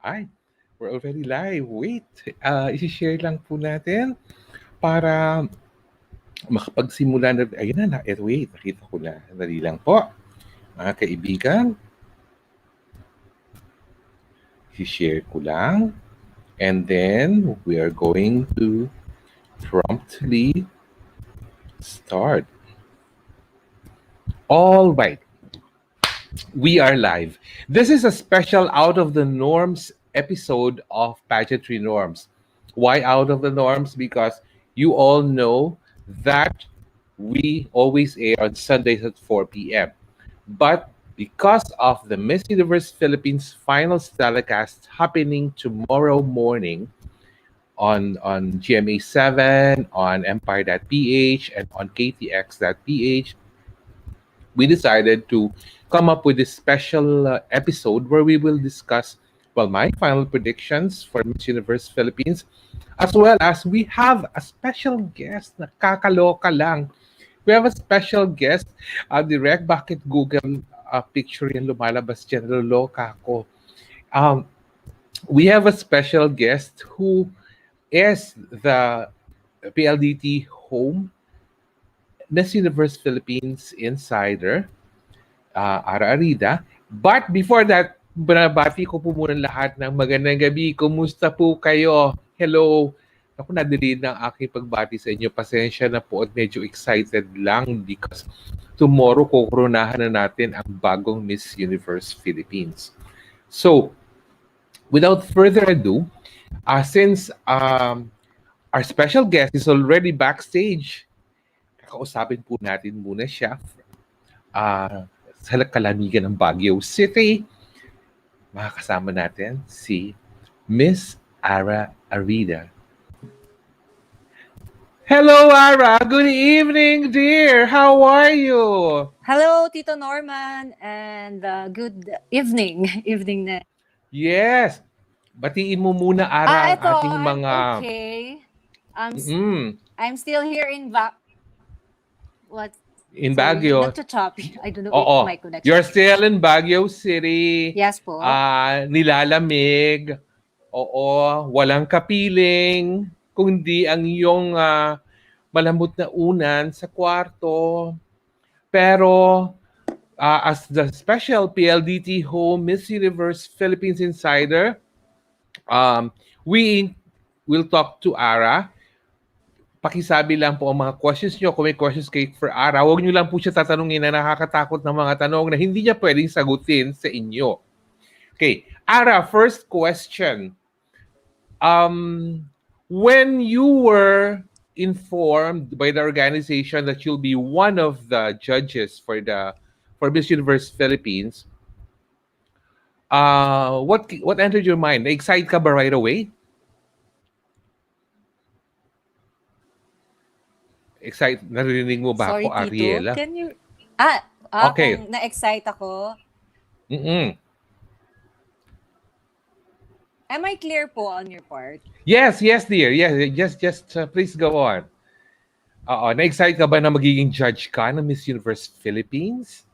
Ay, we're already live. Wait, isi-share lang po natin para makapagsimula na. Ayun na, wait, nakita ko na. Dali lang po. Mga kaibigan, isi-share ko lang. And then, we are going to promptly start. All right. We are live. This is a special Out of the Norms episode of Pageantry Norms. Why out of the norms? Because you all know that we always air on Sundays at 4 p.m. But because of the Miss Universe Philippines finals telecast happening tomorrow morning on GMA 7, on Empire.ph, and on KTX.ph, we decided to come up with this special episode where we will discuss, well, my final predictions for Miss Universe Philippines, as well as we have a special guest na kakaloka lang. We have a special guest, direct, bakit Google picture yan lumalabas dyan, loka ako. We have a special guest who is the PLDT Home Miss Universe Philippines Insider, Ara Arida. But before that, binabati ko po muna lahat ng magandang gabi. Kumusta po kayo? Hello. Ako, na-delay ng aking pagbati sa inyo. Pasensya na po at medyo excited lang because tomorrow kukoronahan na natin ang bagong Miss Universe Philippines. So, without further ado, since our special guest is already backstage, kakausapin po natin muna siya sa kalamigan ng Baguio City. Makakasama natin si Miss Ara Arida. Hello, Ara. Good evening, dear. How are you? Hello, Tito Norman, and good evening. Evening na. Yes. Batiin mo muna, Ara, ito, ating mga... okay. I'm still here in in Baguio. Nagcha-choppy. I don't know if my connection. You're still in Baguio City. Yes po. Nilalamig. Oo, walang kapiling. Kundi ang iyong malambot na unan sa kwarto. Pero as the special PLDT Home Miss Universe Philippines Insider, we will talk to Ara. Pakisabi lang po ang mga questions nyo. Kung may questions kayo for Ara, huwag nyo lang po siya tatanungin na nakakatakot na mga tanong na hindi niya pwedeng sagutin sa inyo. Okay. Ara, first question. When you were informed by the organization that you'll be one of the judges for Miss Universe Philippines, what entered your mind? Excited ka ba right away? Excited, narinig mo ba Sorry, ako, Ariella? Tito. Can you... okay. Kung na-excite ako. Am I clear po on your part? Yes, dear. Yes, just please go on. Na-excite ka ba na magiging judge ka ng Miss Universe Philippines?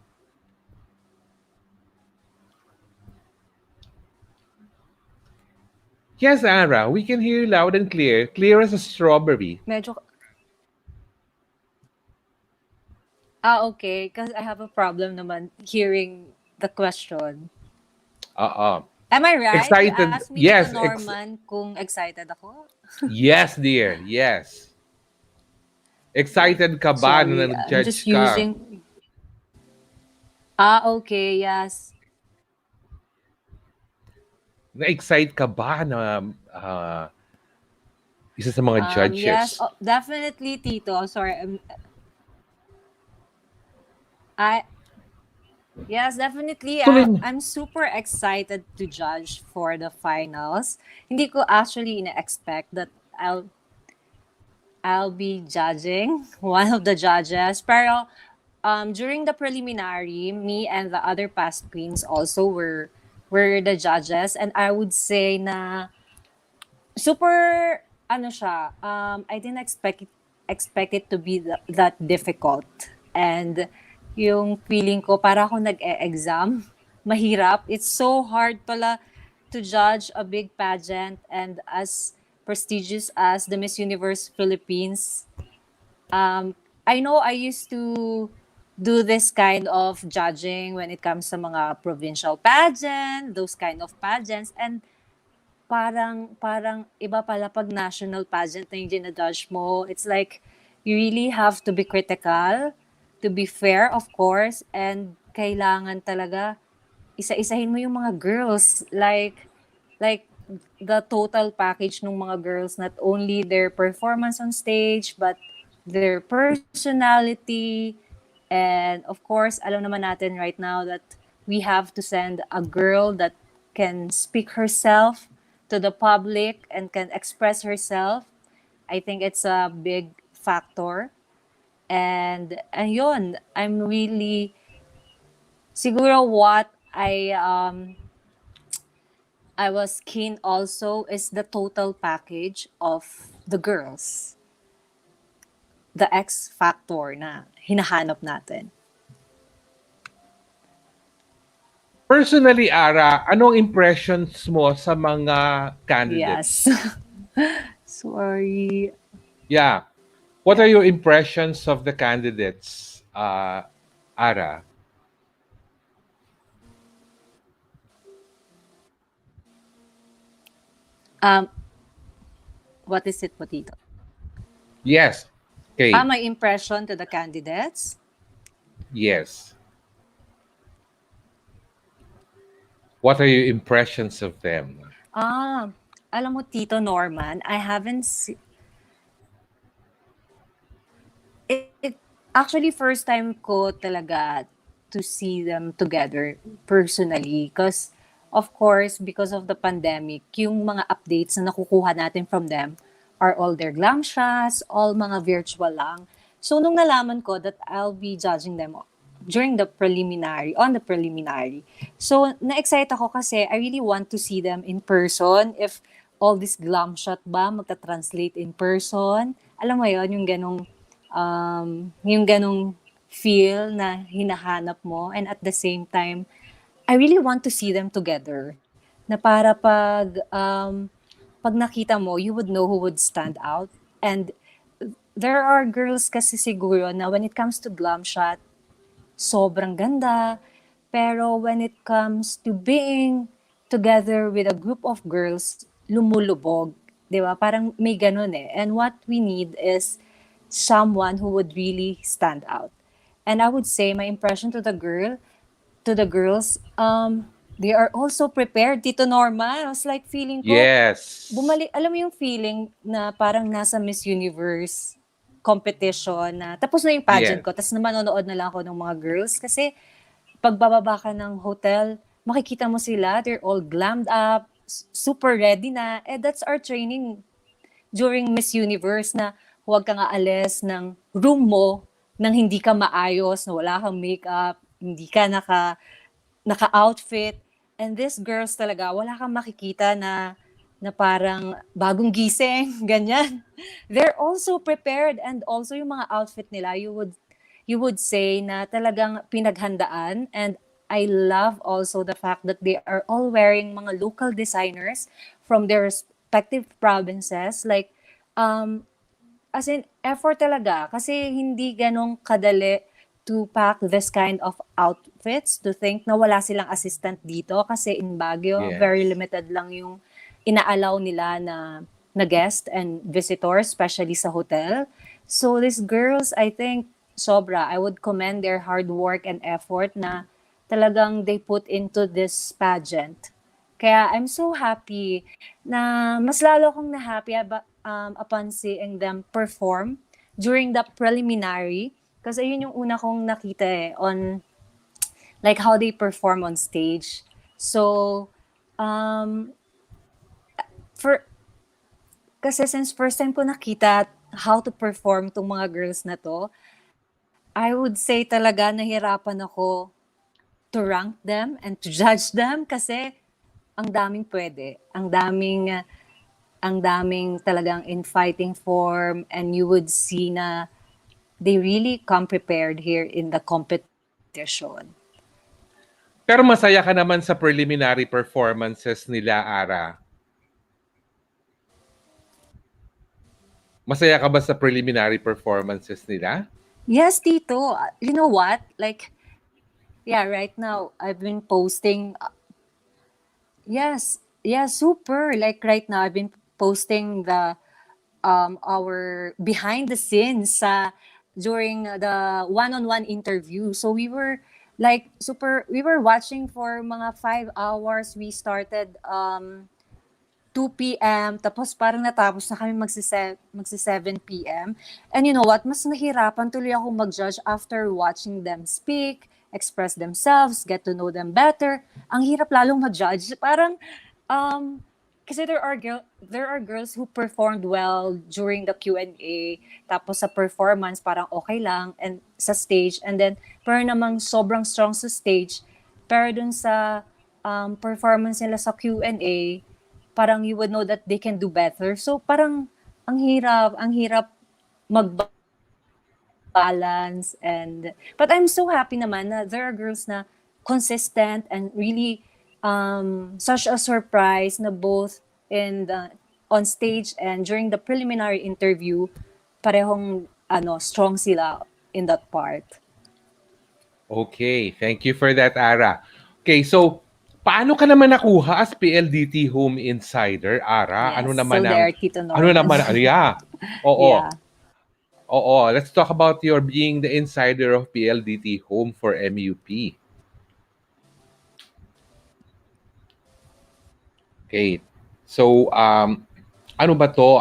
Yes, Ara, we can hear you loud and clear. Clear as a strawberry. Medyo... okay. Because I have a problem naman hearing the question. Am I right? Excited. You asked me, yes, Tito Norman, kung excited ako? Yes, dear. Yes. Excited ka ba na nag-judge ka? Okay. Yes. Na-excite ka ba na isa sa mga judges? Yes, definitely, Tito. Sorry. Yes, definitely. I'm super excited to judge for the finals. Hindi ko actually expect that I'll be judging one of the judges. Pero during the preliminary, me and the other past queens also were the judges, and I would say na super siya. I didn't expect it to be that difficult, and yung feeling ko para ako nag-e-exam, mahirap. It's so hard pala to judge a big pageant and as prestigious as the Miss Universe Philippines, I know I used to do this kind of judging when it comes sa mga provincial pageant, those kind of pageants, and parang iba pala pag national pageant na yung ginajudge mo. It's like, you really have to be critical, to be fair, of course, and kailangan talaga isa-isahin mo yung mga girls. Like the total package ng mga girls, not only their performance on stage, but their personality. And of course, alam naman natin right now that we have to send a girl that can speak herself to the public and can express herself. I think it's a big factor. And yun, I'm really siguro what I was keen also is the total package of the girls. The X factor na hinahanap natin. Personally, Ara, anong impressions mo sa mga candidates? Yes. Sorry. Yeah. What are your impressions of the candidates, Ara? Um, what is it, Potito? Yes. Okay. My impression to the candidates? Yes. What are your impressions of them? Alam mo, Tito Norman, I haven't actually first time ko talaga to see them together personally because of course because of the pandemic yung mga updates na nakukuha natin from them are all their glam shots, all mga virtual lang. So nung nalaman ko that I'll be judging them during the preliminary. So na-excite ako kasi I really want to see them in person if all this glam shot ba magta-translate in person. Alam mo yon yung ganong feel na hinahanap mo and at the same time I really want to see them together na para pag nakita mo you would know who would stand out. And there are girls kasi siguro na when it comes to glam shot sobrang ganda, pero when it comes to being together with a group of girls lumulubog, 'di ba? Parang may ganun eh. And what we need is someone who would really stand out. And I would say my impression to the girls, they are also prepared. Tito Norma, I was like feeling ko, Yes. bumalik, alam mo yung feeling na parang nasa Miss Universe competition na tapos na yung pageant Yes. ko, tapos na manonood na lang ako ng mga girls kasi pagbababa ka ng hotel, makikita mo sila, they're all glammed up, super ready na. That's our training during Miss Universe na huwag kang aalis ng room mo nang hindi ka maayos, na wala kang makeup, hindi ka naka-outfit. And these girls talaga, wala kang makikita na parang bagong gising, ganyan. They're also prepared and also yung mga outfit nila, you would say na talagang pinaghandaan. And I love also the fact that they are all wearing mga local designers from their respective provinces. Like, as in, effort talaga. Kasi hindi ganong kadali to pack this kind of outfits, to think na wala silang assistant dito. Kasi in Baguio, very Yes. limited lang yung inaalaw nila na guest and visitors, especially sa hotel. So these girls, I think, sobra. I would commend their hard work and effort na talagang they put into this pageant. Kaya I'm so happy na mas lalo akong na-happy upon seeing them perform during the preliminary. Kasi yun yung una kong nakita on like how they perform on stage. So, kasi since first time ko nakita how to perform tong mga girls na to, I would say talaga nahirapan ako to rank them and to judge them kasi ang daming pwede. Ang daming talagang in fighting form and you would see na they really come prepared here in the competition. Pero masaya ka naman sa preliminary performances nila, Ara. Masaya ka ba sa preliminary performances nila? Yes, Tito. You know what? Like, yeah, right now I've been posting. Yes, yeah, super. Like right now I've been posting the our behind the scenes during the one-on-one interview. So we were like super. We were watching for mga 5 hours. We started 2 p.m. Tapos parang natapos na kami magsi 7 p.m. And you know what? Mas nahirapan tuloy ako mag-judge after watching them speak, express themselves, get to know them better. Ang hirap lalong mag-judge. Parang, um, kasi there are girls who performed well during the Q&A. Tapos sa performance, parang okay lang. And sa stage. And then, pero namang sobrang strong sa stage. Pero dun sa performance nila sa Q&A, parang you would know that they can do better. So parang ang hirap mag-balance but I'm so happy naman na there are girls na consistent and really such a surprise na both on stage and during the preliminary interview parehong strong sila in that part. Okay, thank you for that, Ara. Okay, so paano ka naman nakuha as PLDT Home Insider, Ara? Yes, so there, Tito ano Norman. naman, yeah. Oo. Yeah. Oo, let's talk about your being the insider of PLDT Home for MUP. Okay. So, ano ba to?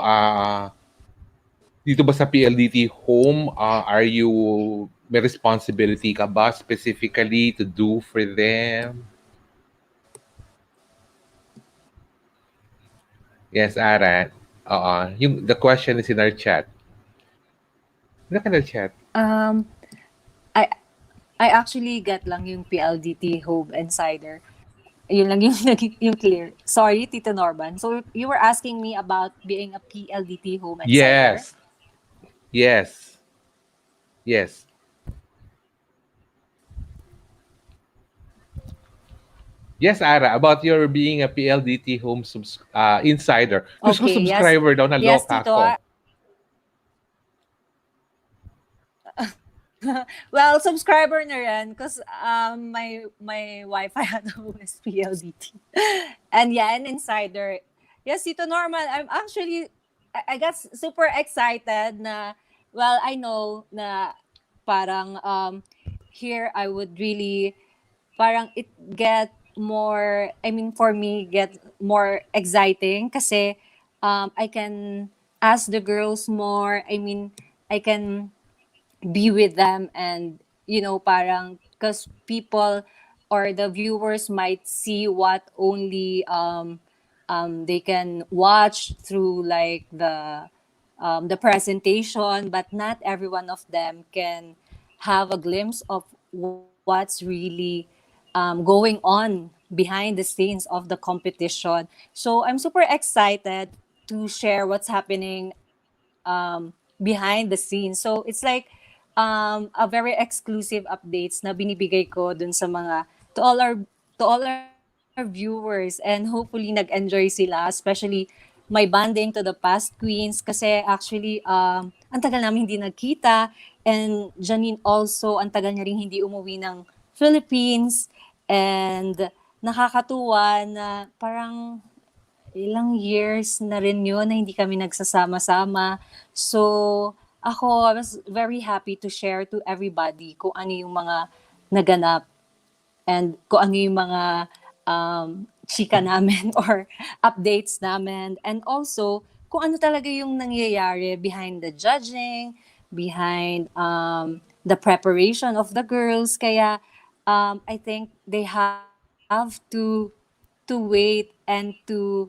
Dito ba sa PLDT Home, are you, may responsibility ka ba specifically to do for them? Yes, Ara. The question is in our chat. Look at the chat. I I actually get lang yung PLDT Home Insider. Yun lang yung, yung clear. Sorry, Tito Norman. So, you were asking me about being a PLDT Home Insider? Yes. Yes. Yes. Yes, Ara, about your being a PLDT Home insider. Diyos ko, Okay, yes. subscriber daw, Yes, naloka Tito. ko. Well, subscriber na rin because my Wi-Fi at home is PLDT. And yeah, an insider. Yes, Tito Norman, I'm actually, I got super excited na, well, I know na parang here I would really, parang it get more, I mean, for me, get more exciting kasi I can ask the girls more. I mean, I can be with them and parang because people or the viewers might see what only they can watch through like the presentation, but not every one of them can have a glimpse of what's really going on behind the scenes of the competition. So I'm super excited to share what's happening behind the scenes. So it's like a very exclusive updates na binibigay ko dun sa mga to all our viewers, and hopefully nag-enjoy sila, especially my bonding to the past queens kasi actually ang tagal namin hindi nagkita, and Janine also ang tagal niya ring hindi umuwi ng Philippines, and nakakatuwa na parang ilang years na rin yun na hindi kami nagsasama-sama. So, I was very happy to share to everybody kung ano yung mga naganap and kung ano yung mga chika namin or updates namin. And also, kung ano talaga yung nangyayari behind the judging, behind the preparation of the girls. Kaya, I think they have to wait and to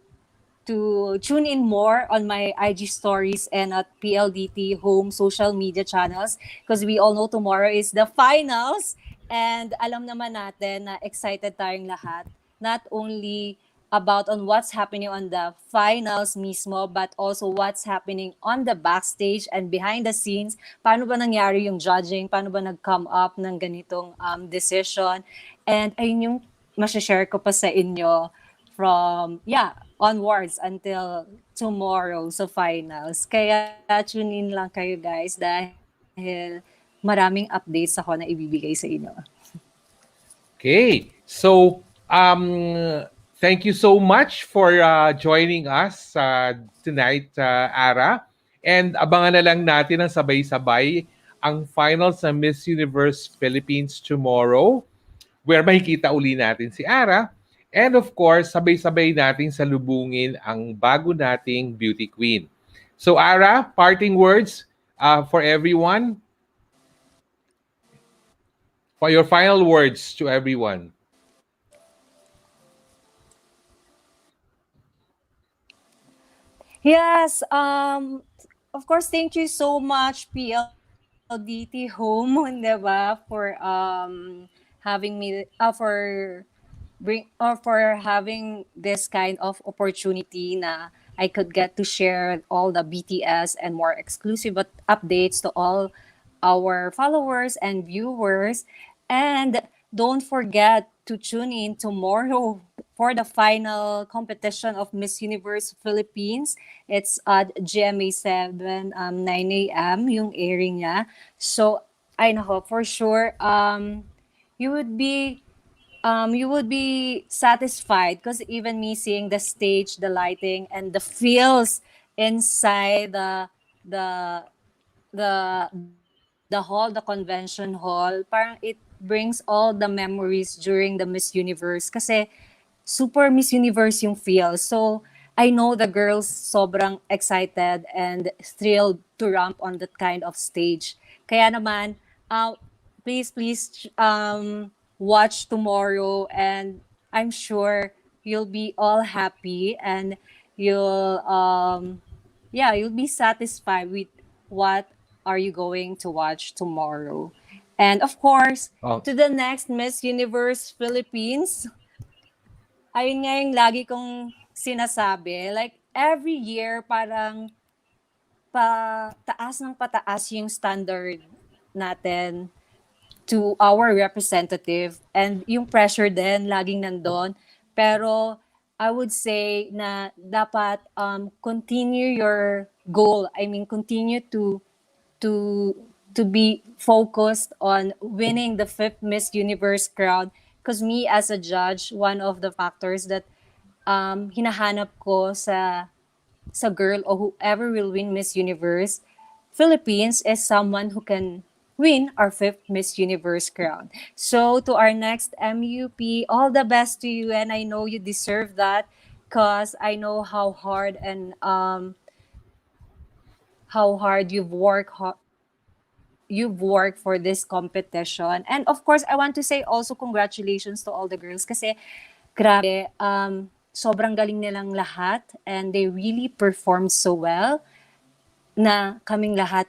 tune in more on my IG stories and at PLDT Home social media channels because we all know tomorrow is the finals, and alam naman natin na excited tayong lahat, not only about on what's happening on the finals mismo but also what's happening on the backstage and behind the scenes. Paano ba nangyari yung judging? Paano ba nag-come up ng ganitong decision? And ayun yung masashare ko pa sa inyo from, onwards until tomorrow sa finals. Kaya tune in lang kayo guys dahil maraming updates ako na ibibigay sa inyo. Okay. So, thank you so much for joining us tonight, Ara. And abangan na lang natin ang sabay-sabay ang finals sa Miss Universe Philippines tomorrow, where makikita uli natin si Ara. And of course, sabay-sabay nating salubungin ang bago nating beauty queen. So Ara, parting words for everyone, for your final words to everyone. Yes, of course, thank you so much, PLDT Home, 'di ba, for having me, for having this kind of opportunity na I could get to share all the BTS and more exclusive updates to all our followers and viewers. And don't forget to tune in tomorrow for the final competition of Miss Universe Philippines. It's at GMA 7, 9 a.m. yung airing niya. So, I know for sure, you would be satisfied because even me seeing the stage, the lighting, and the feels inside the the hall, the convention hall, parang it brings all the memories during the Miss Universe kasi super Miss Universe yung feel. So, I know the girls sobrang excited and thrilled to ramp on that kind of stage. Kaya naman, please, watch tomorrow and I'm sure you'll be all happy and you'll, you'll be satisfied with what are you going to watch tomorrow. And of course, Oh, to the next Miss Universe Philippines, ayun nga yung lagi kong sinasabi. Like, every year, parang pataas ng pataas yung standard natin to our representative. And yung pressure din, laging nandun. Pero, I would say na dapat continue your goal. I mean, continue to to be focused on winning the fifth Miss Universe crown. Because me as a judge, one of the factors that hinahanap ko sa girl or whoever will win Miss Universe Philippines is someone who can win our fifth Miss Universe crown. So to our next MUP, all the best to you, and I know you deserve that because I know how hard and how hard you've worked for this competition. And of course, I want to say also congratulations to all the girls kasi grabe, sobrang galing nilang lahat and they really performed so well na kaming lahat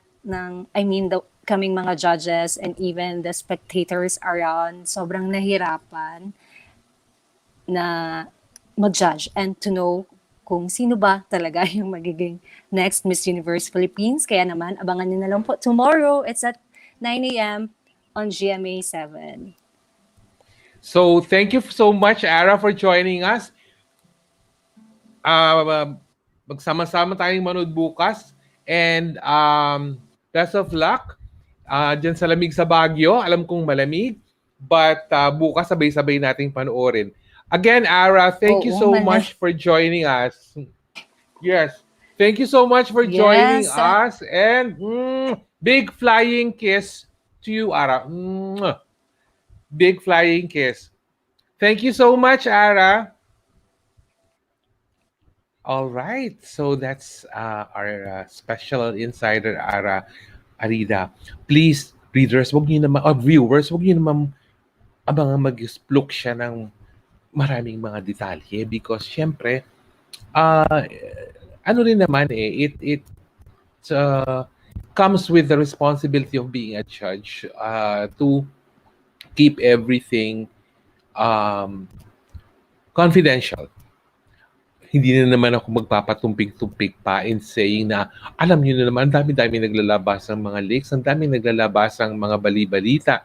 kaming mga judges and even the spectators around, sobrang nahirapan na mag-judge and to know kung sino ba talaga yung magiging next Miss Universe Philippines. Kaya naman, abangan nyo na lang po tomorrow. It's at 9 a.m. on GMA 7. so thank you so much, Ara, for joining us. Magsama-sama tayong manood bukas. And best of luck dyan sa lamig sa Baguio. Alam kong malamig. But bukas sabay-sabay nating panoorin. Again, Ara, thank you Oo, so much for joining us. Yes. Thank you so much for joining Yes. us. And big flying kiss to you, Ara. Big flying kiss. Thank you so much, Ara. All right. So that's our special insider, Ara Arida. Please, readers, wag niyo naman, viewers, wag niyo naman abangan mag-splook siya ng maraming mga detalye because syempre, ano rin naman it comes with the responsibility of being a judge to keep everything confidential. Hindi na naman ako magpapatumpik-tumpik pa in saying na alam niyo na naman, ang dami-dami naglalabas ng mga leaks, ang dami naglalabas ng mga bali-balita.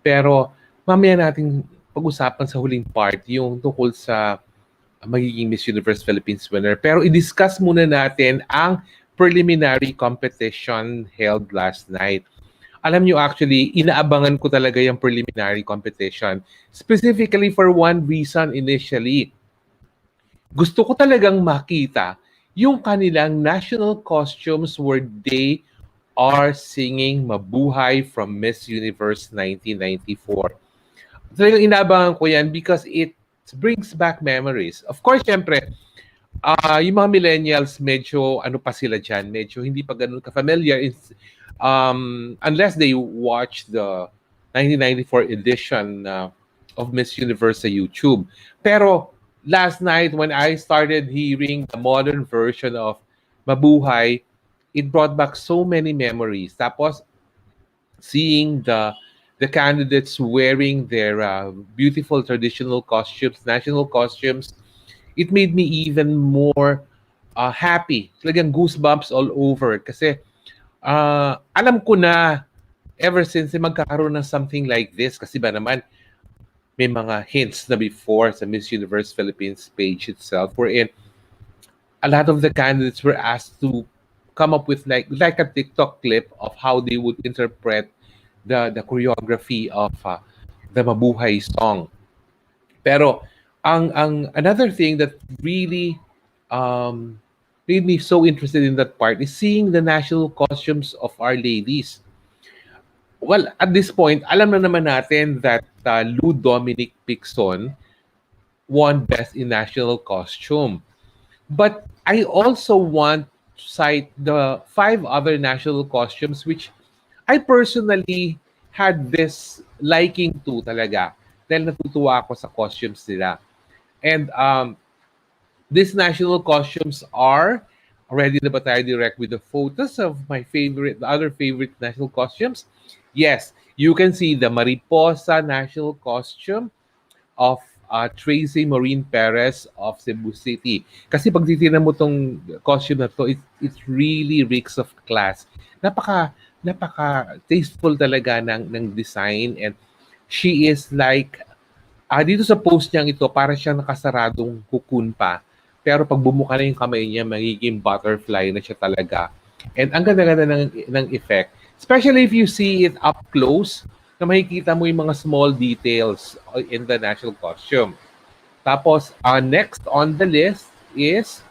Pero mamaya nating pag-usapan sa huling part, yung tungkol sa magiging Miss Universe Philippines winner. Pero i-discuss muna natin ang preliminary competition held last night. Alam nyo, actually, inaabangan ko talaga yung preliminary competition. Specifically for one reason initially. Gusto ko talagang makita yung kanilang national costumes where they are singing Mabuhay from Miss Universe 1994. Talagang inaabangan ko yan because it brings back memories. Of course, syempre, yung mga millennials, medyo ano pa sila dyan, medyo hindi pa ganun ka-familiar unless they watch the 1994 edition of Miss Universe sa YouTube. Pero last night when I started hearing the modern version of Mabuhay, it brought back so many memories. Tapos seeing the candidates wearing their beautiful traditional costumes, national costumes, it made me even more happy. Talagang goosebumps all over. Kasi alam ko na ever since magkakaroon ng something like this, kasi ba naman, may mga hints na before sa Miss Universe Philippines page itself, wherein a lot of the candidates were asked to come up with like a TikTok clip of how they would interpret the choreography of the Mabuhay song. Pero ang another thing that really um, made me so interested in that part is seeing the national costumes of our ladies. Well, at this point, alam na naman natin that Lou Dominic Pixon won Best in National Costume. But I also want to cite the 5 other national costumes which I personally had this liking to talaga. Dahil natutuwa ako sa costumes nila. And these national costumes are, already na ba tayo direct with the photos of the other favorite national costumes? Yes, you can see the Mariposa national costume of Tracy Maureen Perez of Cebu City. Kasi pag titignan mo tong costume na to, it really reeks of class. Napaka tasteful talaga ng design, and she is like dito sa post niyang ito, para siyang nakasaradong cocoon pa. Pero pag bumuka na yung kamay niya, magiging butterfly na siya talaga. And ang ganda-ganda ng effect. Especially if you see it up close, na makikita mo yung mga small details in the national costume. Tapos, next on the list is,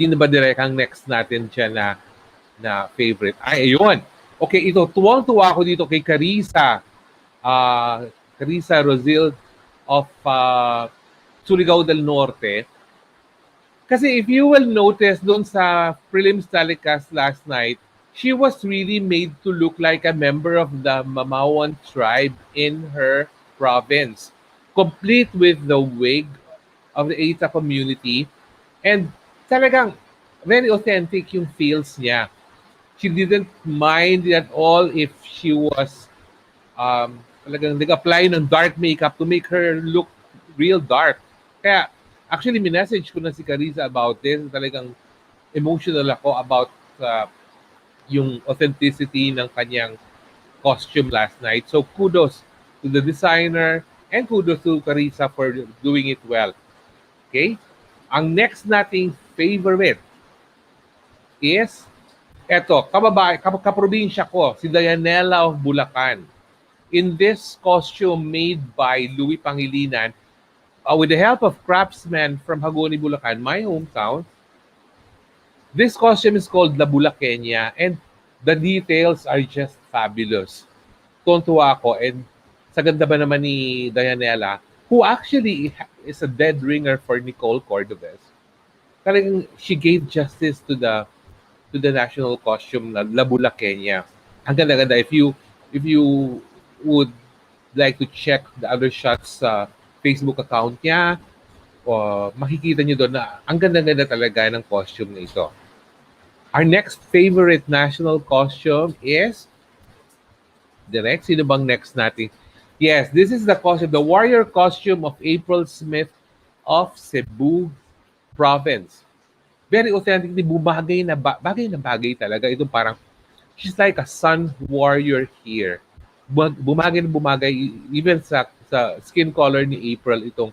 sino ba direct ang next natin dyan na favorite? Ay, ayun. Okay, ito, tuwang-tuwa ako dito kay Carissa. Carissa Rosil of Surigao del Norte. Kasi if you will notice doon sa prelims telecast last night, she was really made to look like a member of the Mamawan tribe in her province, complete with the wig of the Eta community. And talagang very authentic yung feels niya. She didn't mind at all if she was talagang nag-apply ng dark makeup to make her look real dark. Kaya actually minessage ko na si Carissa about this. Talagang emotional ako about yung authenticity ng kanyang costume last night. So kudos to the designer and kudos to Carissa for doing it well. Okay? Ang next nating favorite is eto, kaprobinsya ko, si Dianella of Bulacan. In this costume made by Louis Pangilinan, with the help of craftsmen from Hagoni, Bulacan, my hometown, this costume is called La Bulaqueña, and the details are just fabulous. Tuntua ako, and sa ganda ba naman ni Dianella, who actually is a dead ringer for Nicole Cordovez. Talagang she gave justice to the national costume na La Bulaqueña. Ang ganda-ganda. If you would like to check the other shots sa Facebook account niya, makikita niyo doon na ang ganda-ganda talaga ng costume na ito. Our next favorite national costume is direct. Sino bang next natin? Yes, this is the costume, the warrior costume of April Smith of Cebu Province. Very authentic, bagay na bagay talaga. Ito parang, she's like a sun warrior here. bumagay na bumagay even sa skin color ni April itong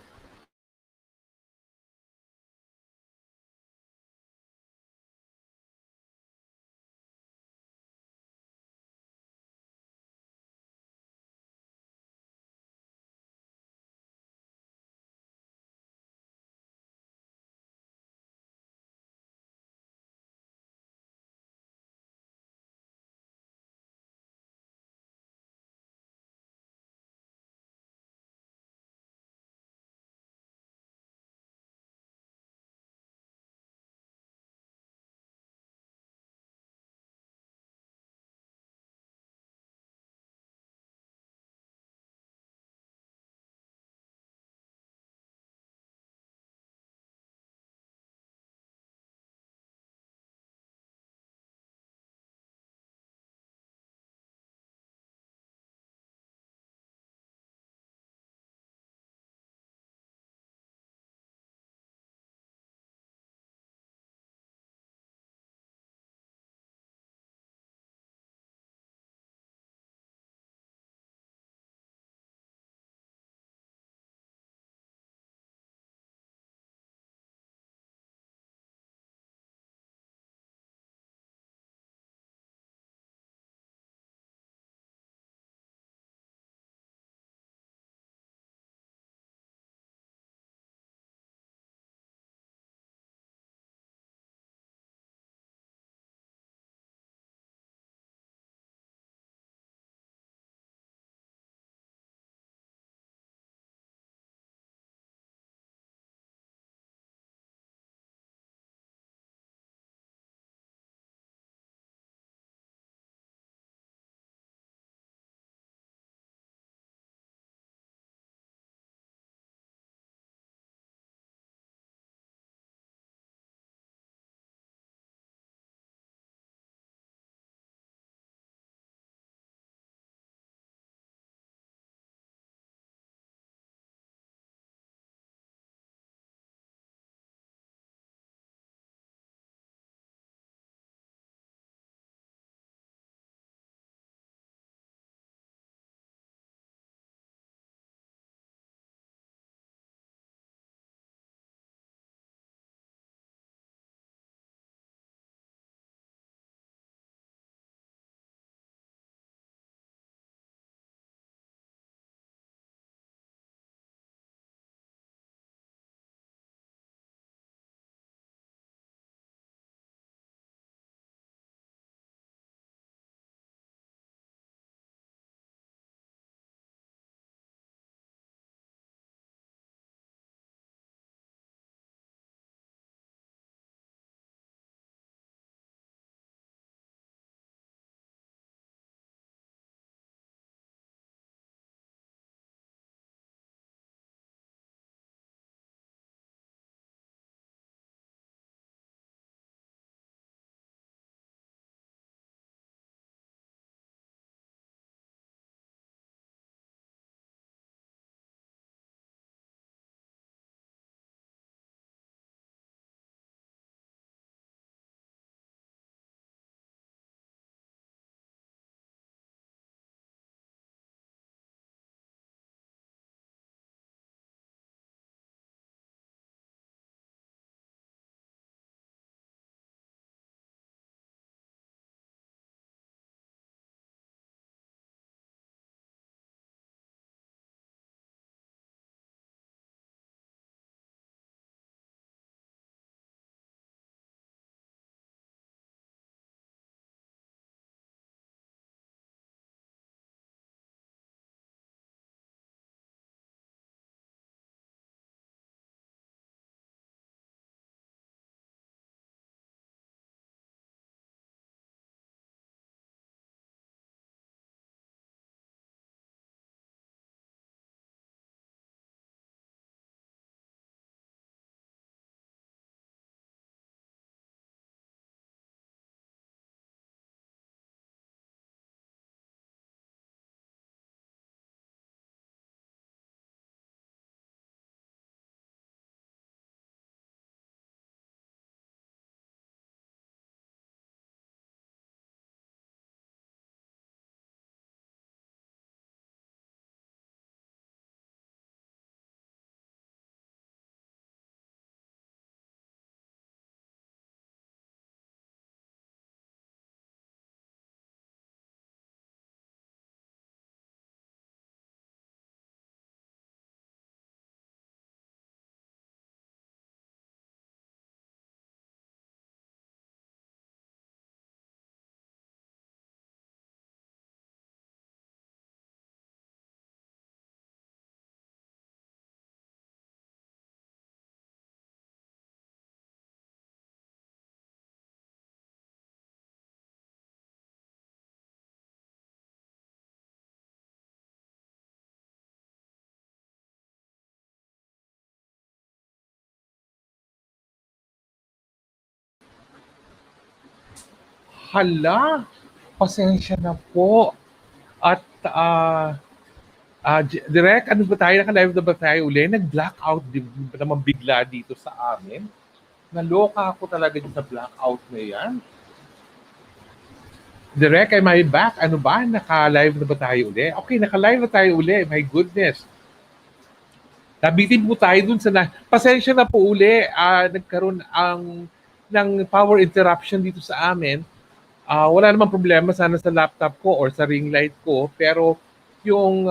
Hala, pasensya na po. At Direk, ano ba tayo? Naka-live na ba tayo uli? Nag-blackout din ba naman bigla dito sa amin? Naloka ako talaga dito sa blackout na yan. Direk, am I back? Ano ba? Naka-live na ba tayo uli? Okay, naka-live na tayo uli. My goodness. Nabitin po tayo dun sa pasensya na po uli. Nagkaroon ng power interruption dito sa amin. Wala namang problema sana sa laptop ko or sa ring light ko. Pero yung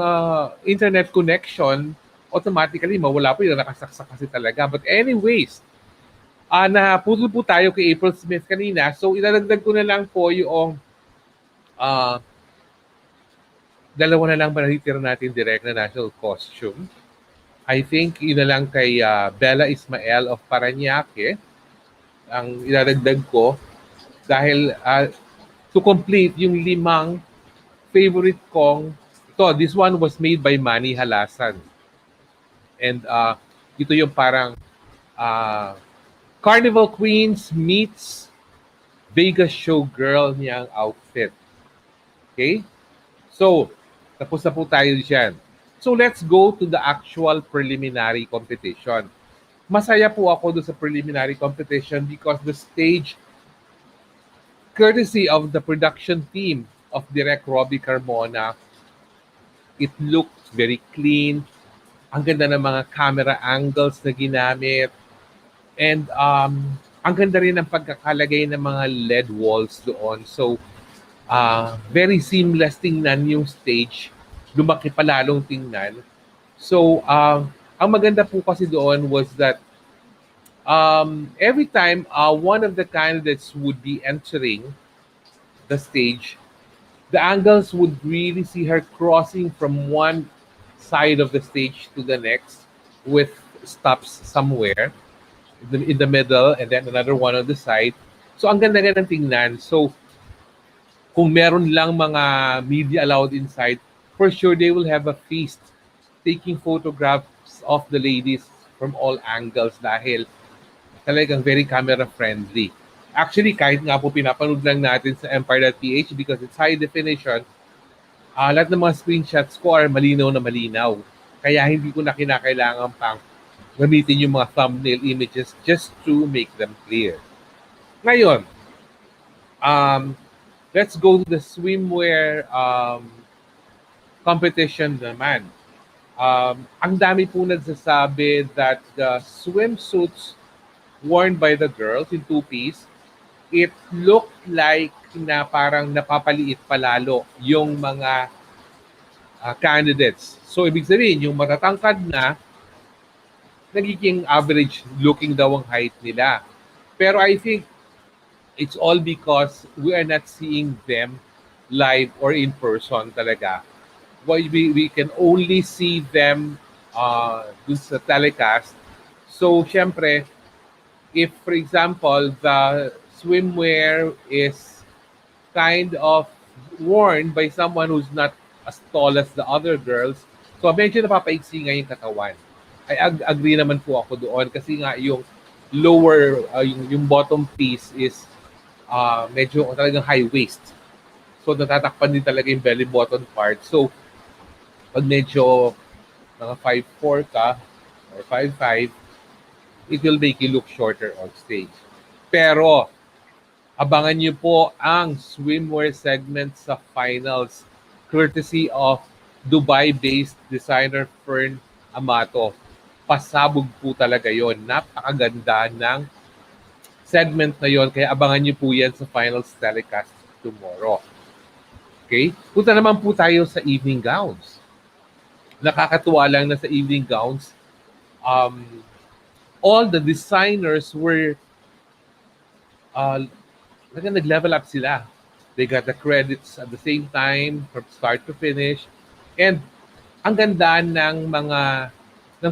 internet connection, automatically mawala po yung nakasaksak kasi talaga. But anyways, naputol po tayo kay April Smith kanina. So idadagdag ko na lang po yung dalawa na lang ba natitira natin direct na national costume. I think yun na lang kay Bella Ismael of Parañaque ang idadagdag ko dahil to complete yung 5 favorite kong this one was made by Manny Halasan. And ito yung parang Carnival Queens meets Vegas showgirl niyang outfit. Okay? So, tapos na po tayo dyan. So, let's go to the actual preliminary competition. Masaya po ako doon sa preliminary competition because the stage, courtesy of the production team of Direk Robbie Carmona, it looked very clean. Ang ganda ng mga camera angles na ginamit. And ang ganda rin ng pagkakalagay ng mga LED walls doon. So, very seamless tingnan yung stage. Lumaki pa lalong tingnan. So, ang maganda po kasi doon was that every time one of the candidates would be entering the stage, the angles would really see her crossing from one side of the stage to the next with stops somewhere in the middle and then another one on the side. So, ang ganda-ganda tingnan. So, kung meron lang mga media allowed inside, for sure they will have a feast taking photographs of the ladies from all angles dahil talagang very camera friendly. Actually, kahit nga po pinapanood lang natin sa Empire.ph because it's high definition, lahat ng mga screenshots ko are malinaw na malinaw. Kaya hindi ko na kinakailangan pang gamitin yung mga thumbnail images just to make them clear. Ngayon, let's go to the swimwear competition naman. Ang dami po nagsasabi that the swimsuits worn by the girls in two-piece, it looked like na parang napapaliit palalo yung mga candidates. So, ibig sabihin, yung matatangkad na, nagiging average looking daw ang height nila. Pero I think it's all because we are not seeing them live or in person talaga. We can only see them dun sa telecast. So, syempre, if, for example, the swimwear is kind of worn by someone who's not as tall as the other girls, so medyo napapaiksi nga yung katawan. I agree naman po ako doon kasi nga yung lower, yung bottom piece is medyo talagang high waist. So, natatakpan din talaga yung belly button part. So, pag medyo mga 5'4" ka or 5'5", it will make you look shorter on stage. Pero, abangan niyo po ang swimwear segment sa finals courtesy of Dubai-based designer Fern Amato. Pasabog po talaga yon. Napakaganda ng segment na yon. Kaya abangan niyo po yan sa finals telecast tomorrow. Okay? Punta naman po tayo sa evening gowns. Nakakatuwa lang na sa evening gowns, all the designers were nag-level up sila. They got the credits at the same time from start to finish. And ang ganda ng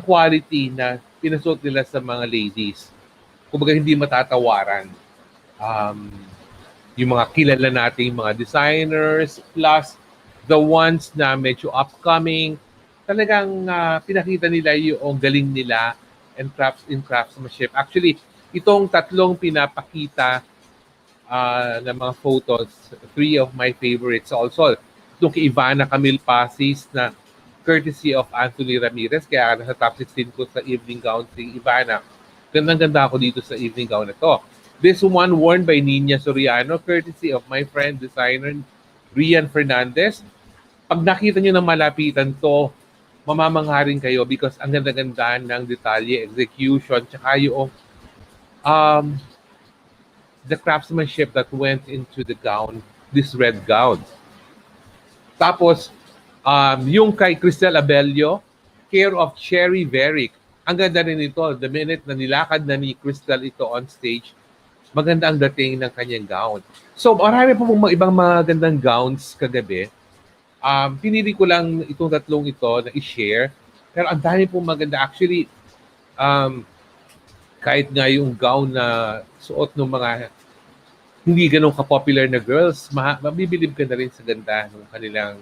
quality na pinasuot nila sa mga ladies. Kumbaga hindi matatawaran. Yung mga kilala nating mga designers plus the ones na medyo upcoming, talagang pinakita nila yung galing nila and craftsmanship. Actually, itong tatlong pinapakita na mga photos. Three of my favorites also. Itong kay Ivana Camille Pasis na courtesy of Anthony Ramirez. Kaya nasa top 16 ko sa evening gown si Ivana. Gandang-ganda ako dito sa evening gown na to. This one worn by Nina Soriano, courtesy of my friend designer Rian Fernandez. Pag nakita nyo ng malapitan to, mamamangharin kayo because ang ganda-ganda ng detalye, execution, tsaka yung um, the craftsmanship that went into the gown, this red gown. Tapos, yung kay Cristel Abello, care of Cherry Verick. Ang ganda rin ito. The minute na nilakad na ni Cristel ito on stage, maganda ang dating ng kanyang gown. So, marami pa pong mga ibang magandang gowns kagabi. Pinili ko lang itong tatlong ito na i-share. Pero ang dami pong maganda. Actually, kahit nga yung gown na suot ng mga hindi ganun ka-popular na girls, mabibilib ka na rin sa ganda ng kanilang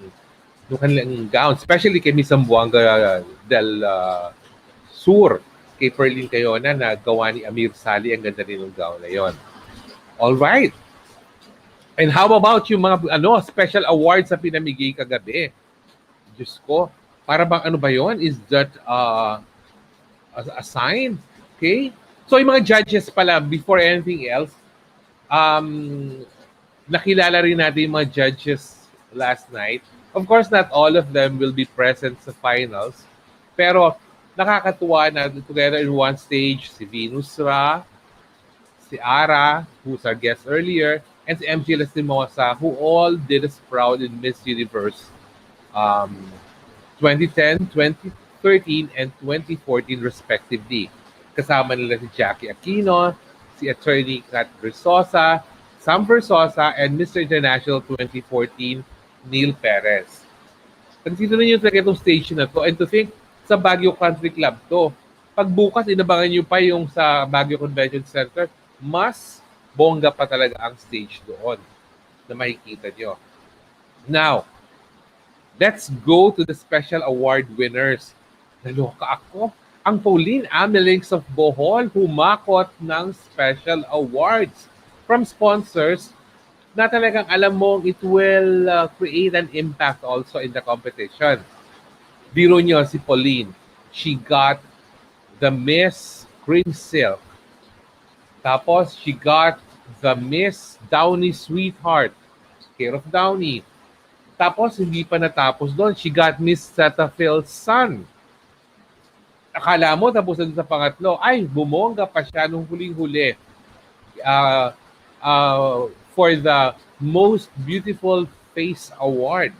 gown. Especially kay Miss Zamboanga del Sur, kay Perlin Cayona na gawa ni Amir Sali. Ang ganda rin ng gown na yon. Alright. And how about yung mga special awards na pinamigay kagabi? Diyos ko, para bang ano ba yon? Is that a sign? Okay? So yung mga judges pala, before anything else, nakilala rin natin yung mga judges last night. Of course, not all of them will be present sa finals. Pero nakakatuwa na together in one stage si Venus Ra, si Ara, who's our guest earlier, and si MJ Lastimosa, who all did us proud in Miss Universe 2010, 2013, and 2014 respectively. Kasama nila si Jackie Aquino, si Attorney Kat Versosa, Sam Versosa, and Mr. International 2014, Neil Perez. Consider niyo talaga itong station na to, and to think, sa Baguio Country Club to. Pagbukas, inabangan niyo pa yung sa Baguio Convention Center, mas bongga pa talaga ang stage doon na makikita nyo. Now, let's go to the special award winners. Naloka ako. Ang Pauline Amelings of Bohol humakot ng special awards from sponsors na talagang alam mo it will create an impact also in the competition. Biro nyo si Pauline. She got the Miss Cream Silk. Tapos, she got the Miss Downey Sweetheart, care of Downey. Tapos, hindi pa natapos doon. She got Miss Cetaphil's Son. Akala mo, tapos na sa pangatlo, ay, bumongga pa siya nung huling-huli for the Most Beautiful Face Award,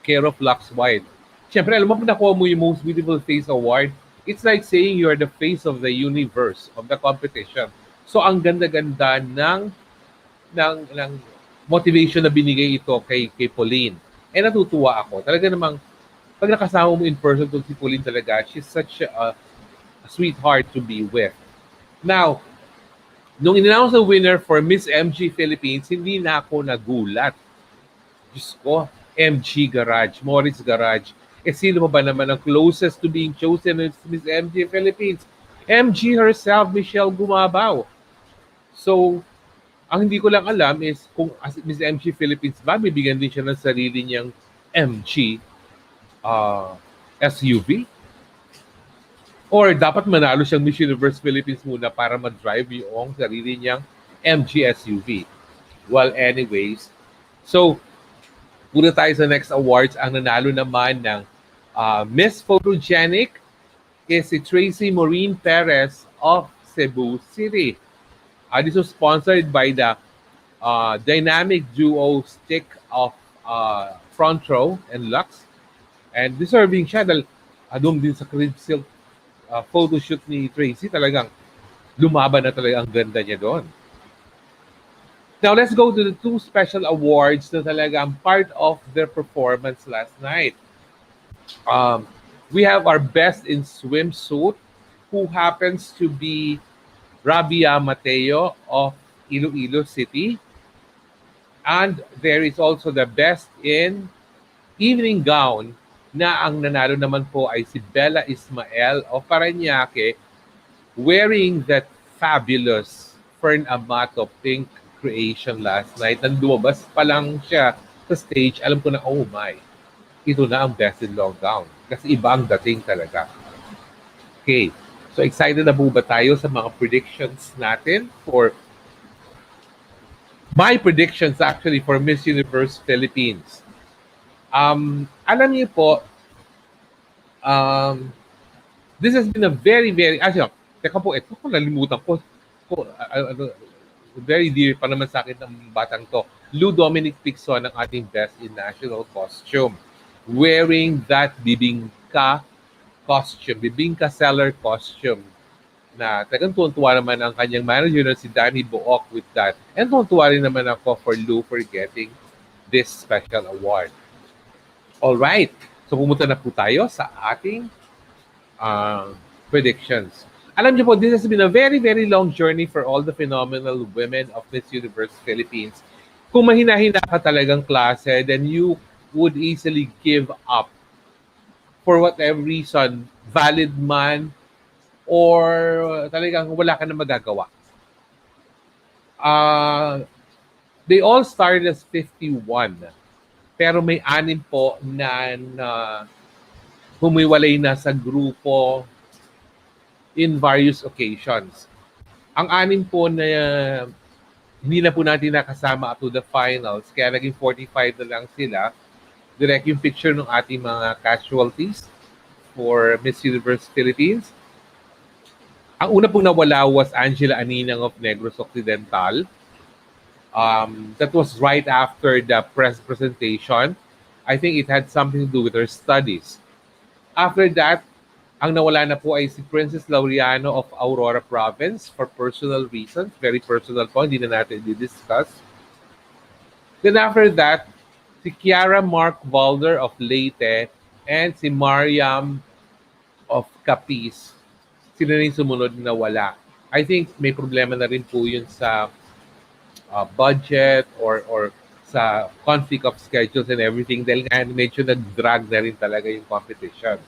care of Lux White. Siyempre, alam mo, kung nakuha mo yung Most Beautiful Face Award, it's like saying you're the face of the universe, of the competition. So, ang ganda-ganda ng motivation na binigay ito kay Pauline. Eh, natutuwa ako. Talaga namang, pag nakasama mo in person to si Pauline talaga, she's such a sweetheart to be with. Now, nung in-announce the winner for Miss MG Philippines, hindi na ako nagulat. Diyos ko, MG Garage, Morris Garage. Eh, sino ba naman ang closest to being chosen as Miss MG Philippines? MG herself, Michelle Gumabaw. So, ang hindi ko lang alam is kung as Miss MG Philippines ba, bibigyan din siya ng sarili niyang MG SUV? Or dapat manalo siyang Miss Universe Philippines muna para ma-drive yung sarili niyang MG SUV? Well, anyways, so, puna tayo sa next awards. Ang nanalo naman ng Miss Photogenic is si Tracy Maureen Perez of Cebu City. This was sponsored by the dynamic duo stick of Front Row and Lux. And deserving siya dahil adong din sa Cream Silk photoshoot ni Tracy. Talagang lumaban na talaga ang ganda niya doon. Now, let's go to the two special awards na talagang part of their performance last night. We have our best in swimsuit, who happens to be Rabia Mateo of Iloilo City. And there is also the best in evening gown na ang nanalo naman po ay si Bella Ismael of Parañaque wearing that fabulous Fern Amato pink creation last night. Nang lumabas pa lang siya sa stage, alam ko na, oh my, ito na ang best in long gown. Kasi iba ang dating talaga. Okay. So excited na po ba tayo sa mga predictions natin for my predictions actually for Miss Universe Philippines. Alam niyo po, um, this has been a very, actually, teka po, ito ko nalimutan ko. Very dear pa naman sa akin ng batang to. Lou Dominic Pixon ang ating Best in National Costume. Wearing that bibingka costume, bibingka seller costume na talagang tuwan-tuwa naman ang kanyang manager na si Danny Book with that. And tuwan-tuwa rin naman ako for Lou for getting this special award. Alright, so pumunta na po tayo sa ating predictions. Alam niyo po, this has been a very long journey for all the phenomenal women of Miss Universe Philippines. Kung mahina-hina ka talagang klase, then you would easily give up for whatever reason, valid man, or talagang wala ka na magagawa. They all started as 51. Pero may 6 po na humiwalay na sa grupo in various occasions. Ang 6 po na hindi na po natin nakasama up to the finals, kaya naging 45 na lang sila. Direct yung picture ng ating mga casualties for Miss Universe Philippines. Ang una pong nawala was Angela Aninang of Negros Occidental. That was right after the press presentation. I think it had something to do with her studies. After that, ang nawala na po ay si Princess Laureano of Aurora Province for personal reasons. Very personal po, hindi na natin i-discuss. Then after that, si Kiara Mark Valder of Leyte and si Mariam of Capiz. Sila rin sumunod na wala. I think may problema na rin po yun sa budget or sa conflict of schedules and everything dahil nga medyo nag-drag na rin talaga yung competition.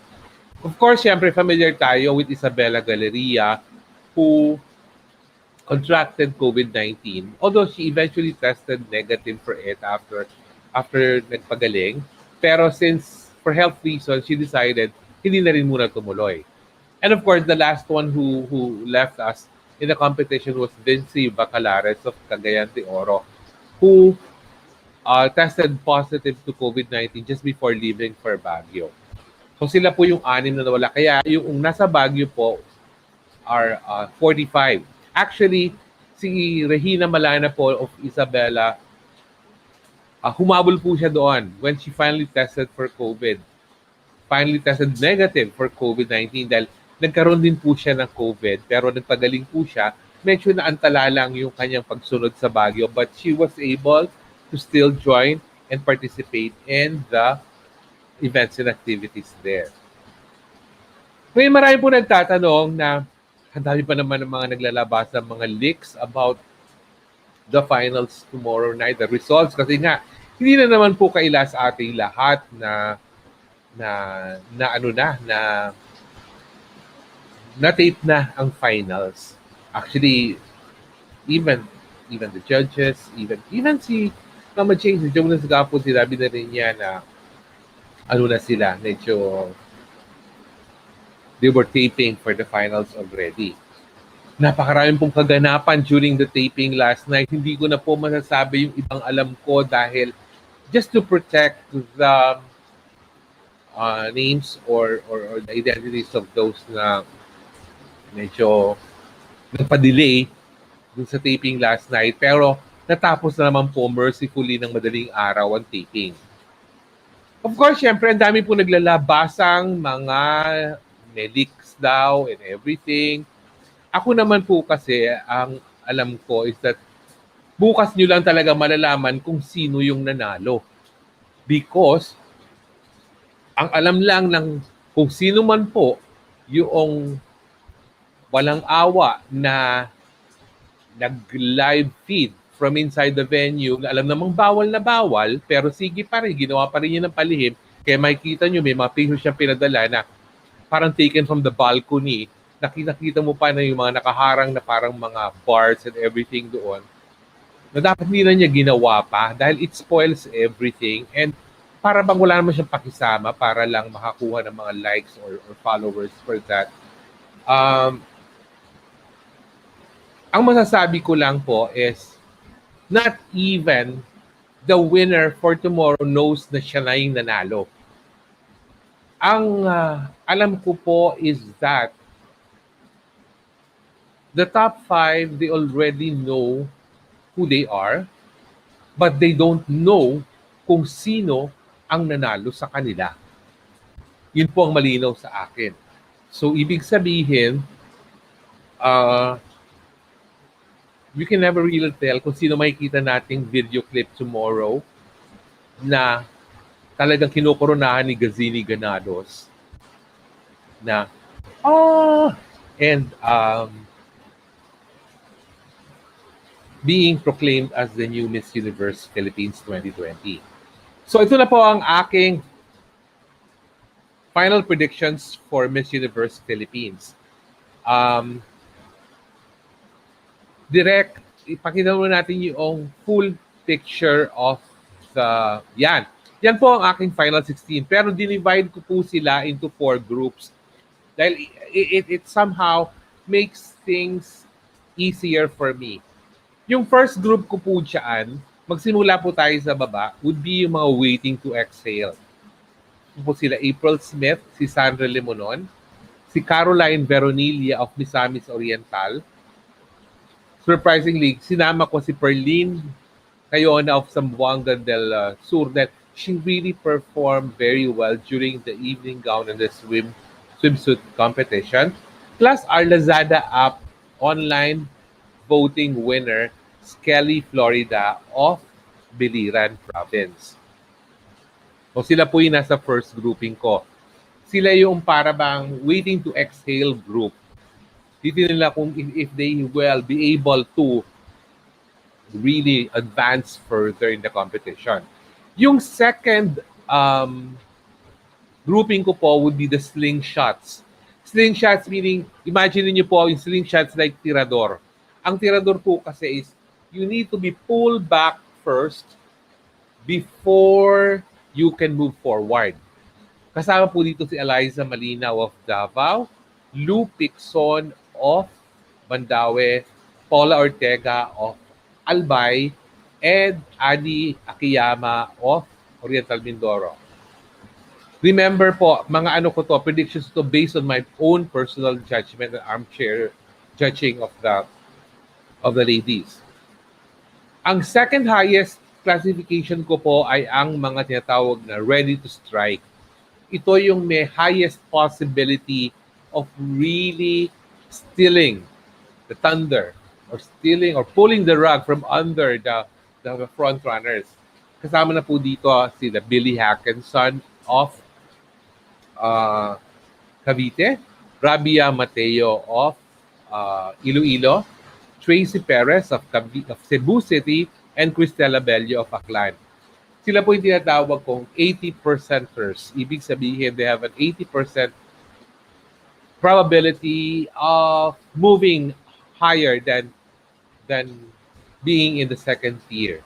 Of course, syempre familiar tayo with Isabella Galleria who contracted COVID-19, although she eventually tested negative for it after nagpagaling. Pero since for health reasons, she decided hindi na rin muna tumuloy. And of course, the last one who left us in the competition was Vinci Bacalares of Cagayan de Oro, who tested positive to COVID-19 just before leaving for Baguio. So sila po yung 6 na nawala. Kaya yung nasa Baguio po are 45. Actually, si Regina Malana po of Isabela, humabol po siya doon when she finally tested for COVID. Finally tested negative for COVID-19 dahil nagkaroon din po siya ng COVID pero nagpagaling po siya. Medyo naantala lang yung kanyang pagsunod sa Baguio but she was able to still join and participate in the events and activities there. Ngayon marami po nagtatanong na ang dami pa naman ng mga naglalabas ng mga leaks about the finals tomorrow night, the results. Kasi nga, hindi na naman po kaila sa ating lahat na tape na ang finals. Actually, even the judges, even si Mama Jane, si Jonas Gapo, sinabi na rin niya na na sila, medyo they were taping for the finals already. Napakaraming pong kaganapan during the taping last night. Hindi ko na po masasabi yung ibang alam ko dahil just to protect the names or the identities of those na medyo nagpa-delay dun sa taping last night. Pero natapos na naman po mercifully ng madaling araw ang taping. Of course, syempre, ang dami po naglalabasang mga leaks daw and everything. Ako naman po kasi, ang alam ko is that bukas nyo lang talaga malalaman kung sino yung nanalo. Because, ang alam lang ng kung sino man po yung walang awa na nag-live feed from inside the venue, alam namang bawal na bawal, pero sige pa rin, ginawa pa rin yun ng palihim. Kaya makikita nyo, may mga pictures siyang pinadala na parang taken from the balcony. Nakita mo pa na yung mga nakaharang na parang mga bars and everything doon. na dapat hindi na niya ginawa pa dahil it spoils everything and para bang wala naman siyang pakisama para lang makakuha ng mga likes or followers for that. Um, ang masasabi ko lang po is not even the winner for tomorrow knows na siya na yung nanalo. Ang alam ko po is that the top five, they already know who they are, but they don't know kung sino ang nanalo sa kanila. Yun po ang malinaw sa akin. So, ibig sabihin, we can never really tell kung sino makikita nating video clip tomorrow na talagang kinokoronahan ni Gazini Ganados na and being proclaimed as the new Miss Universe Philippines 2020. So ito na po ang aking final predictions for Miss Universe Philippines. Direct, ipakita mo natin yung full picture of the, yan. Yan po ang aking final 16. Pero dinivide ko po sila into 4 groups. Dahil it somehow makes things easier for me. Yung first group ko po dyan, magsimula po tayo sa baba, would be yung mga waiting to exhale. Po sila April Smith, si Sandra Limonon, si Caroline Veronilla of Misamis Oriental. Surprisingly, sinama ko si Perlene Cayona of Zamboanga del Sur that she really performed very well during the evening gown and the swimsuit competition. Plus, our Lazada app online voting winner, Skelly Florida of Biliran Province. So sila po yung nasa first grouping ko. Sila yung para bang waiting to exhale group. Titignan nila kung if they will be able to really advance further in the competition. Yung second grouping ko po would be the slingshots. Slingshots meaning, imagine niyo po yung slingshots like tirador. Ang tirador po kasi is you need to be pulled back first before you can move forward. Kasama po dito si Eliza Malinaw of Davao, Lou Picson of Mandaue, Paula Ortega of Albay, and Adi Akiyama of Oriental Mindoro. Remember po, mga ano ko to, predictions to based on my own personal judgment and armchair judging of the ladies. Ang second highest classification ko po ay ang mga tinatawag na ready to strike. Ito yung may highest possibility of really stealing the thunder or stealing or pulling the rug from under the front runners. Kasama na po dito sila Billy Hackinson of Cavite, Rabia Mateo of Iloilo, Tracy Perez of Cebu City, and Cristela Bello of Aklan. Sila po yung tinatawag kong 80%ers. Ibig sabihin, they have an 80% probability of moving higher than being in the second tier.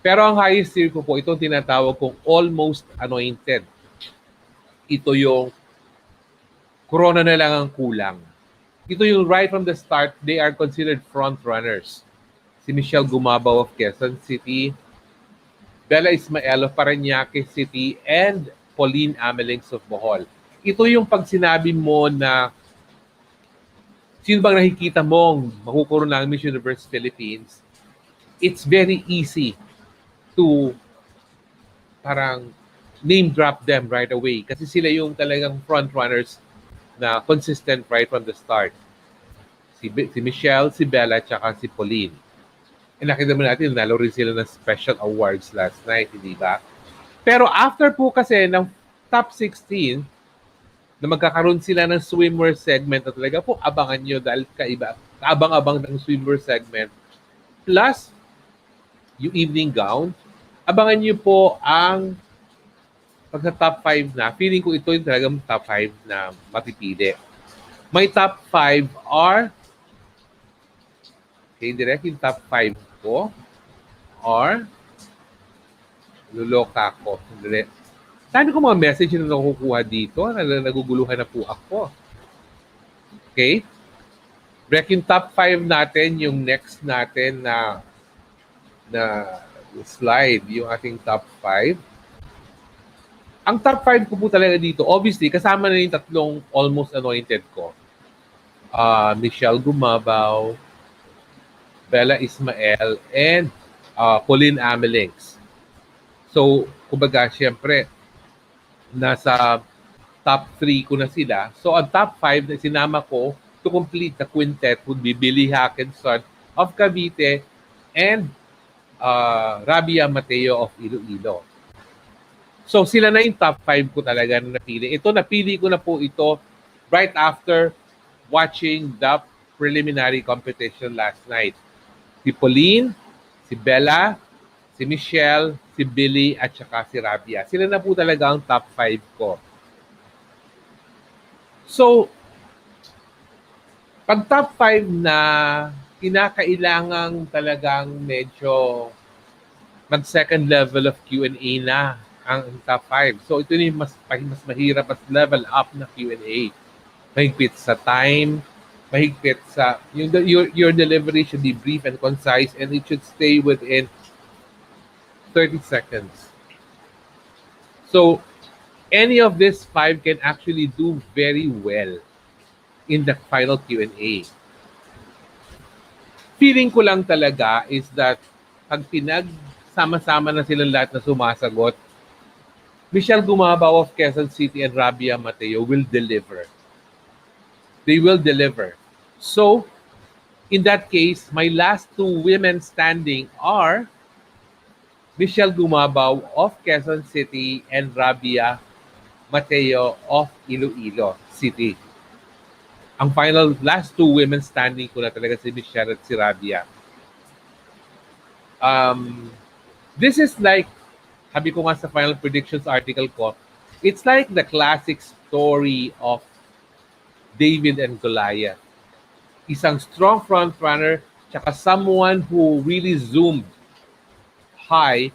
Pero ang highest tier ko po, itong tinatawag kong almost anointed. Ito yung corona na lang ang kulang. Ito yung right from the start, they are considered front runners. Si Michelle Gumabaw of Quezon City, Bella Ismael of Parañaque City, and Pauline Amelings of Bohol. Ito yung pag sinabi mo na sino bang nakikita mong makukurong ng Miss Universe Philippines, it's very easy to parang name drop them right away kasi sila yung talagang front runners na consistent right from the start. Si Michelle, si Bella, tsaka si Pauline. E nakita mo natin, nalo rin sila ng special awards last night, hindi ba? Pero after po kasi ng top 16, na magkakaroon sila ng swimwear segment at talaga po abangan nyo dahil kaiba, abang-abang ng swimwear segment. Plus, yung evening gown, abangan nyo po ang pag sa top 5 na, feeling ko ito yung talagang top 5 na mapipili. My top 5 are, okay, direct yung top 5. ko or luloka ko. Sandali. Dami ko mga message na nakukuha dito. Naguguluhan na po ako. Okay? Break yung top 5 natin, yung next natin na slide, yung ating top 5. Ang top 5 ko po talaga dito, obviously, kasama na yung tatlong almost anointed ko. Michelle Gumabaw, Bella Ismael, and Pauline Amelings. So, kumbaga, syempre, nasa top 3 ko na sila. So, ang top 5 na sinama ko to complete the quintet would be Billy Hackinson of Cavite and Rabia Mateo of Iloilo. So, sila na yung top 5 ko talaga na napili. Ito, napili ko na po ito right after watching the preliminary competition last night. Si Pauline, si Bella, si Michelle, si Billy, at saka si Rabia. Sila na po talaga ang top 5 ko. So, pag top 5 na kinakailangang talagang medyo mag-second level of Q&A na ang top 5. So, ito yung mas mahirap at level up na Q&A. Mahigpit sa time, mahigpit sa your delivery should be brief and concise and it should stay within 30 seconds. So, any of these 5 can actually do very well in the final Q&A. Feeling ko lang talaga is that pag pinagsama-sama na silang lahat na sumasagot, Michelle Gumabaw of Quezon City and Rabia Mateo will deliver. They will deliver. So, in that case, my last 2 women standing are Michelle Gumabaw of Quezon City and Rabia Mateo of Iloilo City. Ang final last 2 women standing ko na talaga si Michelle at si Rabia. This is like, sabi ko nga sa final predictions article ko, it's like the classic story of David and Goliath. Isang strong front runner, tsaka someone who really zoomed high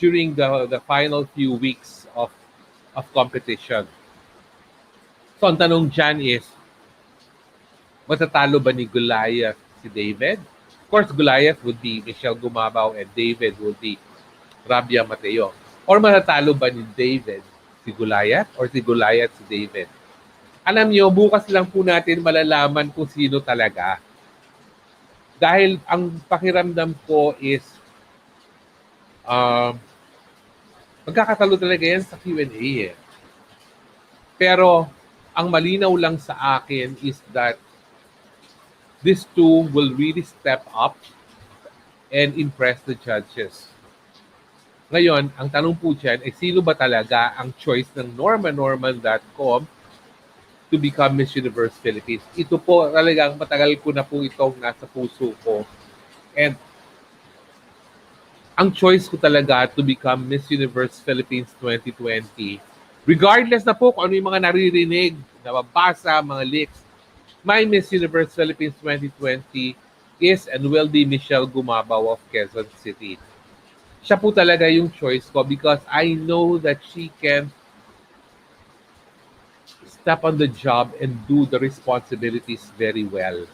during the final few weeks of competition. So ang tanong dyan is, matatalo ba ni Goliath si David? Of course, Goliath would be Michelle Gumabaw and David would be Rabia Mateo. Or matatalo ba ni David si Goliath or si Goliath si David? Alam niyo, bukas lang po natin malalaman kung sino talaga. Dahil ang pakiramdam ko is magkakatalo talaga yan sa Q&A eh. Pero ang malinaw lang sa akin is that these 2 will really step up and impress the judges. Ngayon, ang tanong po dyan ay sino ba talaga ang choice ng norman.com to become Miss Universe Philippines? Ito po talagang matagal ko na po itong nasa puso ko. And ang choice ko talaga to become Miss Universe Philippines 2020, regardless na po kung ano yung mga naririnig, nababasa, mga leaks, my Miss Universe Philippines 2020 is and will be Michelle Gumabaw of Quezon City. Siya po talaga yung choice ko because I know that she can step on the job and do the responsibilities very well.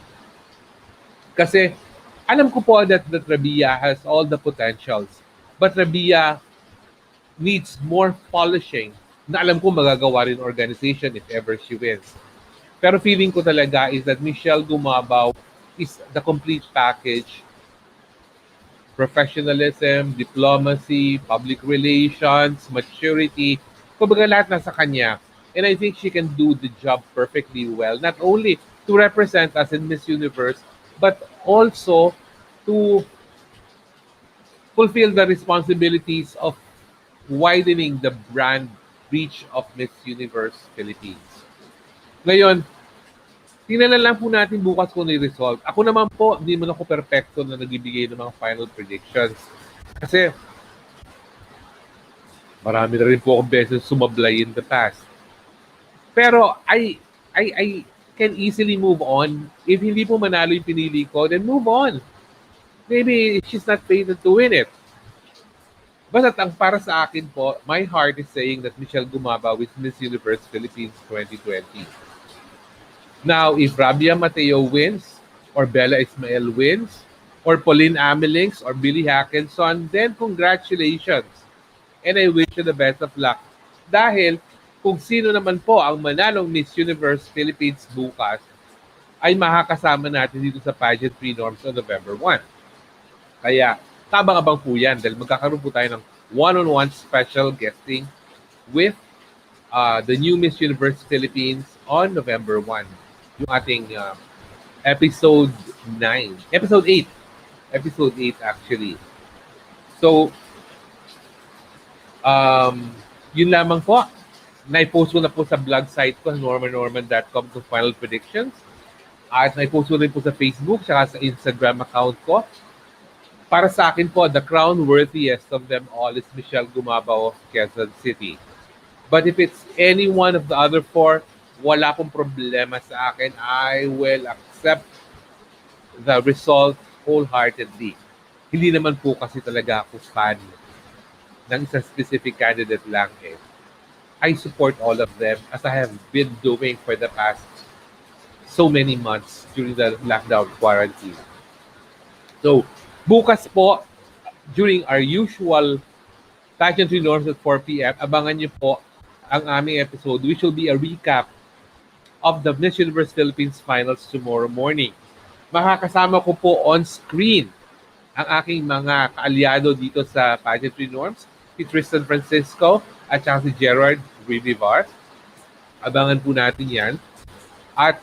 Kasi alam ko po that Rabia has all the potentials, but Rabia needs more polishing na alam ko magagawa rin organization if ever she wins. Pero feeling ko talaga is that Michelle Gumabaw is the complete package. Professionalism, diplomacy, public relations, maturity, kumbaga lahat nasa kanya. And I think she can do the job perfectly well, not only to represent us in Miss Universe, but also to fulfill the responsibilities of widening the brand reach of Miss Universe Philippines. Ngayon, tingnan na lang po natin bukas kung i-resolve. Ako naman po, hindi man ako perfecto na nagbibigay ng mga final predictions. Kasi marami na rin po akong beses sumablay in the past. Pero I can easily move on. If hindi po manalo yung pinili ko, then move on. maybe she's not fated to win it. Basta ang para sa akin po, my heart is saying that Michelle Gumaba with Miss Universe Philippines 2020. Now, if Rabia Mateo wins, or Bella Ismael wins, or Pauline Amelings, or Billy Hackinson, then congratulations. And I wish you the best of luck. Dahil kung sino naman po ang manalong Miss Universe Philippines bukas, ay makakasama natin dito sa Pageantry Norms on November 1. Kaya, tabang-abang po yan dahil magkakaroon po tayo ng one-on-one special guesting with the new Miss Universe Philippines on November 1. Yung ating episode 9. Episode 8. Episode 8 actually. So, yun lamang po. Naipost ko na po sa blog site ko, normannorman.com kung final predictions. At naipost ko rin po sa Facebook at sa Instagram account ko. Para sa akin po, the Crown-Worthiest of them all is Michelle Gumabao of Quezon City. But if it's any one of the other four, wala pong problema sa akin. I will accept the result wholeheartedly. Hindi naman po kasi talaga ako fan ng isang specific candidate lang eh. I support all of them as I have been doing for the past so many months during the lockdown quarantine. So, bukas po, during our usual Pageantry Norms at 4 p.m., abangan niyo po ang aming episode, which will be a recap of the Miss Universe Philippines Finals tomorrow morning. Makakasama ko po on screen ang aking mga kaalyado dito sa Pageantry Norms, si Tristan Francisco at saka si Gerard Rivivar. Abangan po natin yan. At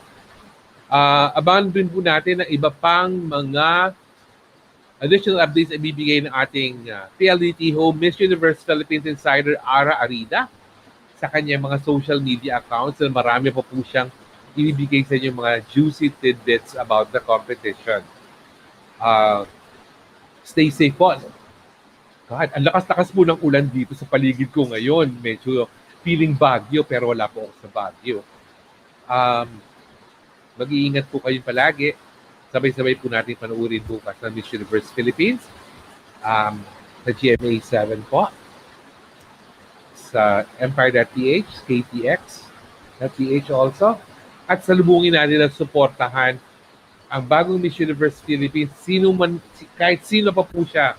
abangan din po natin ng iba pang mga additional updates na ibibigay ng ating PLDT Home Miss Universe Philippines Insider Ara Arida sa kanyang mga social media accounts na marami pa po siyang ibibigay sa inyo mga juicy tidbits about the competition. Stay safe po. God, ang lakas-lakas po ng ulan dito sa paligid ko ngayon. Medyo feeling Baguio pero wala po ako sa Baguio. Mag-iingat po kayo palagi. Sabay-sabay po natin panuorin bukas ng Miss Universe Philippines sa GMA 7 po, sa Empire.ph, KTX.ph also, at salubungin natin at suportahan ang bagong Miss Universe Philippines. Sino man, kahit sino pa po siya,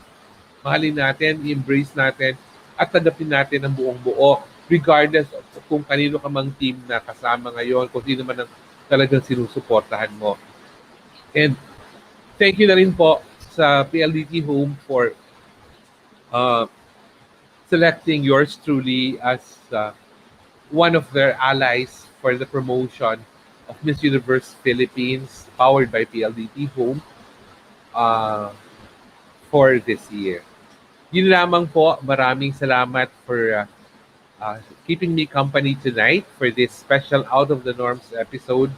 mahalin natin, i-embrace natin, at tanggapin natin ang buong buo, regardless of kung kanino ka mang team na kasama ngayon, kung sino man ang talagang sinusuportahan mo. And thank you na rin po sa PLDT Home for selecting yours truly as one of their allies for the promotion of Miss Universe Philippines powered by PLDT Home for this year. Yun lamang po. Maraming salamat for keeping me company tonight for this special Out of the Norms episode.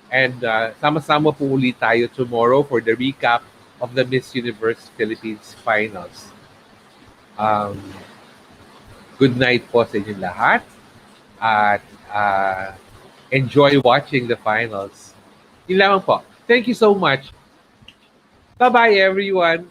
And sama-sama po ulit tayo tomorrow for the recap of the Miss Universe Philippines Finals. Good night po sa inyong lahat. At enjoy watching the finals. Yun lamang po. Thank you so much. Bye-bye everyone.